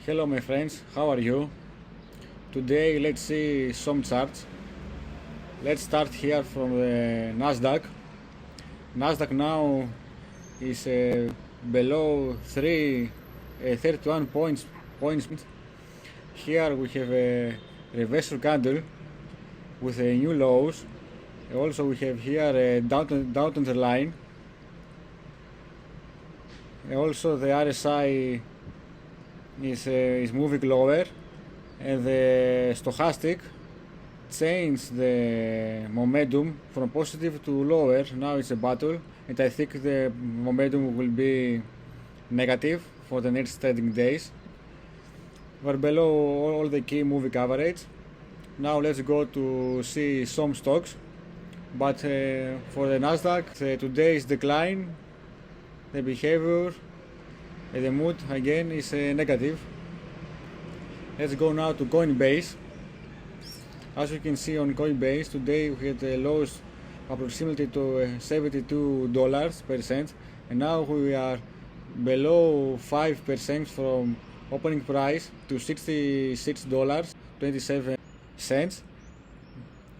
Hello my friends, how are you? Today let's see some charts. Let's start here from the Nasdaq. Nasdaq now is below 31 points. Here we have a reversal candle with a new lows. Also we have here a downtrend line. Also the RSI is moving lower, and the stochastic changed the momentum from positive to lower. Now it's a battle, and I think the momentum will be negative for the next trading days. We're below all the key moving average. Now let's go to see some stocks. But for the Nasdaq, today's decline, the behavior, the mood again is negative. Let's go now to Coinbase. As you can see on Coinbase, today we had a loss approximately to $72 per cent, and now we are below 5% from opening price to $66.27.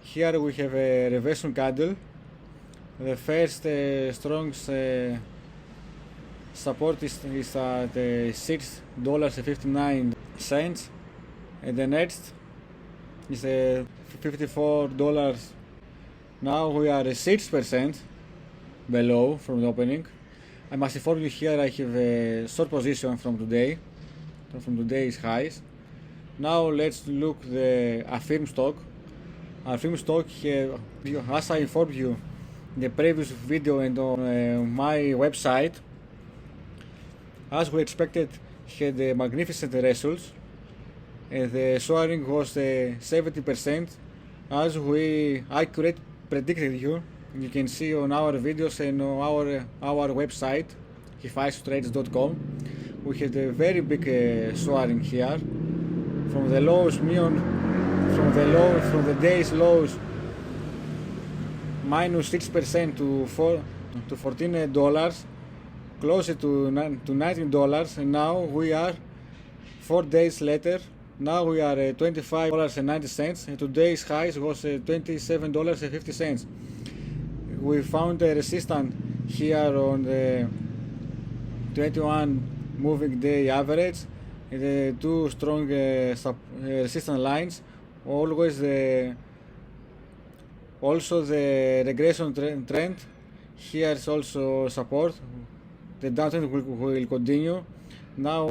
Here we have a reversal candle. The first strong support is at $6.59, and the next is $54. Now we are 6% below from the opening. I must inform you here I have a short position from today's highs. Now let's look the AFRM stock. AFRM stock, as I informed you in the previous video and on my website, as we expected, had magnificent results, and the soaring was 70%, as we accurately predicted you. You can see on our videos and on our website, hifaistrades.com. We had a very big soaring here, from the lows, from the day's lows, minus 6% to $14, closer to $19, and now we are 4 days later. Now we are at $25.90, and today's highs was $27.50. We found a resistance here on the 21 moving day average, and the two strong resistance lines. Also the regression trend. Here is also support. The downtrend will continue. Now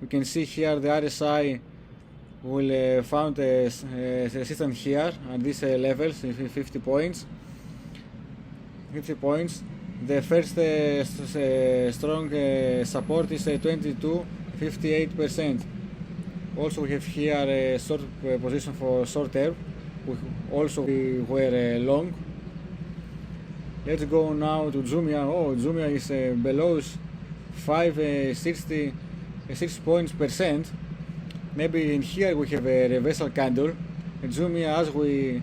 we can see here the RSI will found a resistance here at these levels, 50 points. The first strong support is 22.58%. Also we have here a short position for short term. Also we were long. Let's go now to Jmia. Jmia is below 6 points percent. Maybe in here we have a reversal candle. And Jmia, as we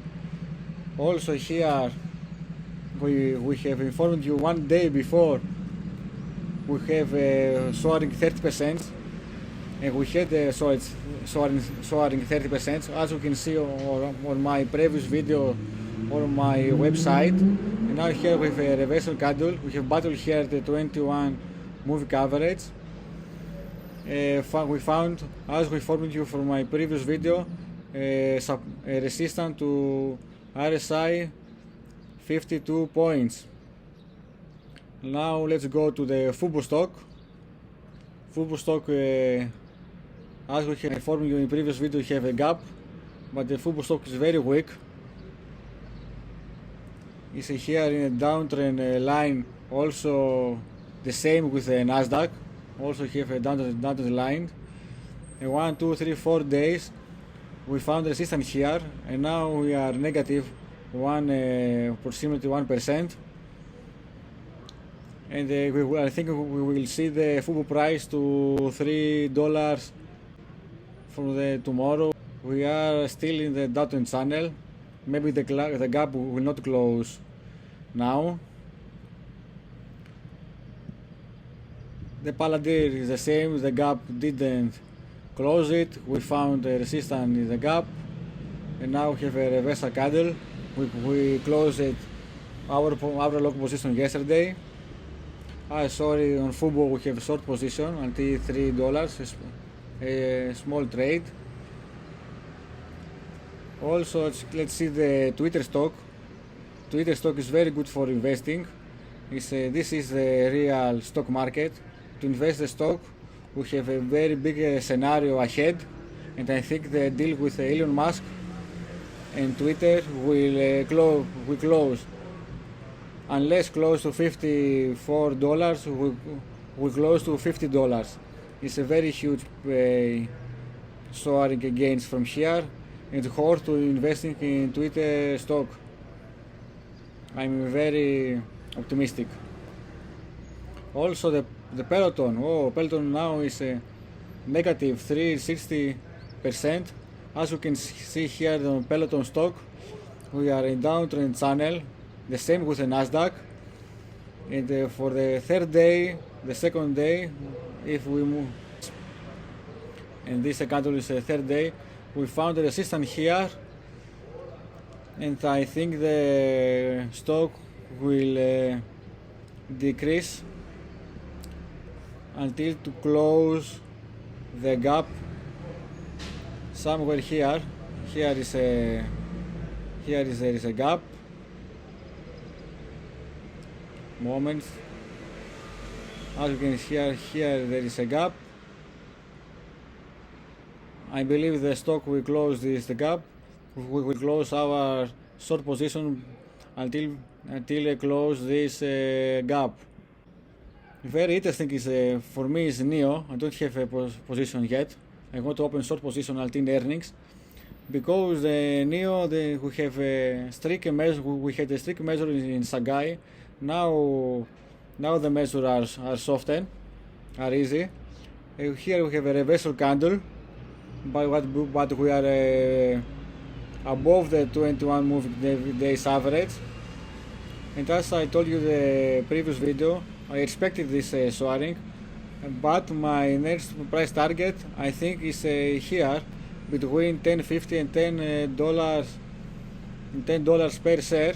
also here, we have informed you 1 day before, we have soaring 30%, and we had soaring 30%. As you can see on my previous video on my website. And now here we have a reversal candle. We have battle here at the 21 moving average. We found, as we informed you from my previous video, a resistance to RSI 52 points. Now let's go to the Fubo stock. Fubo stock, as we have informed you in previous video, have a gap, but the Fubo stock is very weak. It's here in a downtrend line, also the same with the Nasdaq. Also have a downtrend line. In 1, 2, 3, 4 days we found resistance here, and now we are negative approximately 1%. And I think we will see the Fubo price to $3 from the tomorrow. We are still in the downtrend channel. Maybe the gap will not close now. The Pltr is the same. The gap didn't close it. We found a resistance in the gap, and now we have a reversal candle. We closed it our long position yesterday. Sorry, on Fubo we have a short position until $3, a small trade. Also, let's see the Twrt stock. Twrt stock is very good for investing. This is the real stock market. To invest the stock, we have a very big scenario ahead, and I think the deal with Elon Musk and Twitter will close. Unless close to $54, we close to $50. It's a very huge soaring gains from here, and hard to investing in Twitter stock. I'm very optimistic. Also the Peloton. Peloton now is negative 360%. As you can see here on Peloton stock, we are in downtrend channel. The same with the Nasdaq. And for the third day, the second day, if we move, and this candle is the third day, we found a resistance here, and I think the stock will decrease until to close the gap somewhere here. There is a gap. Moment. As you can see here there is a gap. I believe the stock will close the gap. We will close our short position until I close this gap. Very interesting is for me is NIO. I don't have a position yet. I want to open short position until earnings, because NIO we have a strict measure. We had a strict measure in Shanghai. Now the measures are softened, are easy. Here we have a reversal candle, but we are above the 21 moving days average. And as I told you the previous video, I expected this soaring, but my next price target I think is here between $10.50 and $10 per share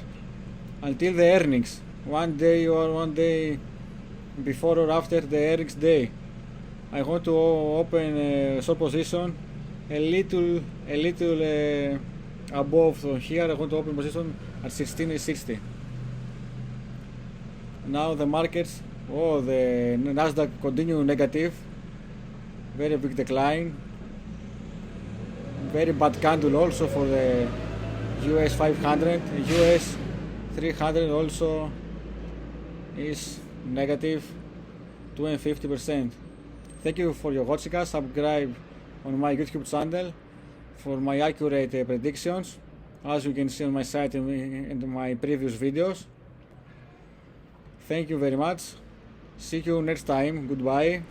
until the earnings. One day before or after the earnings day. I want to open a short position a little above here. I want to open position at 16.60. Now the markets, the Nasdaq continue negative, very big decline, very bad candle also for the US 500, US 300 also is negative 250%. Thank you for your watching us. Subscribe on my YouTube channel for my accurate predictions, as you can see on my site and my previous videos. Thank you very much. See you next time. Goodbye.